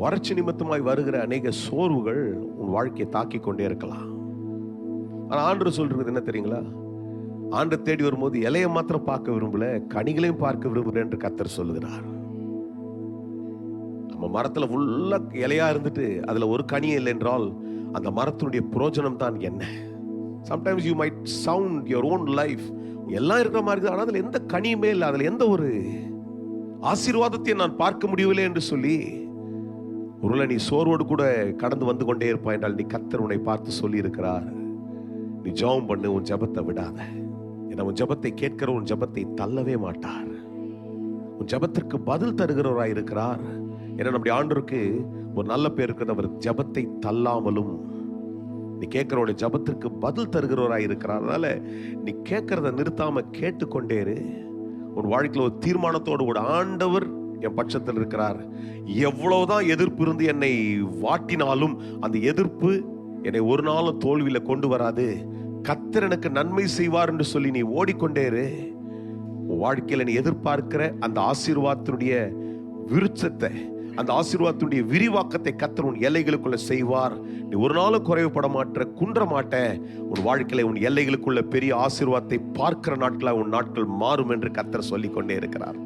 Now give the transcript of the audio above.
வறட்சி நிமித்தமாய் வருகிற அநேக சோர்வுகள் உன் வாழ்க்கையை தாக்கி கொண்டே இருக்கலாம். ஆனா ஆண்டவர் சொல்றது என்ன தெரியுங்களா? ஆண்டவர் தேடி வரும்போது இலையை மாத்திரம் பார்க்க விரும்பல, கனிகளையும் பார்க்க விரும்புகிறேன் என்று கர்த்தர் சொல்லுகிறார். நம்ம மரத்துல ஃபுல்லா இலையா இருந்துட்டு அதுல ஒரு கனி இல்லை என்றால் அந்த மரத்தினுடைய பிரயோஜனம் தான் என்ன? Sometimes you might sound your own life எல்லாம் இருக்கிற மாதிரி தான், ஆனால் அதுல எந்த கனியுமே இல்லை, அதுல எந்த ஒரு ஆசீர்வாதத்தை நான் பார்க்க முடியவில்லை என்று சொல்லி ஒருவேளை நீ சோர்வோடு கூட கடந்து வந்து கொண்டே இருப்பாய் என்றால் நீ கர்த்தர் உன்னை பார்த்து சொல்லி இருக்கிறார், நீ ஜெபம் பண்ணு, உன் ஜெபத்தை விடாத. ஏன்னா உன் ஜெபத்தை கேட்கிற உன் ஜெபத்தை தள்ளவே மாட்டார். உன் ஜெபத்திற்கு பதில் தருகிறவராய் இருக்கிறார். ஏன்னா நம்முடைய ஆண்டவருக்கு ஒரு நல்ல பேர் இருக்கிறது, அவர் ஜெபத்தை தள்ளாமலும் நீ கேட்கிறவருடைய ஜெபத்திற்கு பதில் தருகிறவராய் இருக்கிறார். அதனால நீ கேட்கறத நிறுத்தாம கேட்டுக்கொண்டே இரு. உன் வாழ்க்கையில் ஒரு தீர்மானத்தோடு கூட ஆண்டவர் என் பட்சத்தில் இருக்கிறார், எவ்வளவுதான் எதிர்ப்பு இருந்து என்னை வாட்டினாலும் அந்த எதிர்ப்பு என்னை ஒரு நாளும் தோல்வியில கொண்டு வராது, கர்த்தர் எனக்கு நன்மை செய்வார் என்று சொல்லி நீ ஓடிக்கொண்டே இரு. உன் வாழ்க்கையில நீ எதிர்பார்க்கிற அந்த ஆசீர்வாதத்தினுடைய விருட்சத்தை, அந்த ஆசீர்வாதத்தினுடைய விரிவாக்கத்தை கர்த்தர் உன் எல்லைகளுக்குள்ள செய்வார். நீ ஒரு நாளும் குறைவுபட மாட்ட, குன்ற மாட்ட. உன் வாழ்க்கையில உன் எல்லைகளுக்குள்ள பெரிய ஆசீர்வாதத்தை பார்க்கிற நாட்களா உன் நாட்கள் மாறும் என்று கர்த்தர் சொல்லிக் கொண்டே இருக்கிறார்.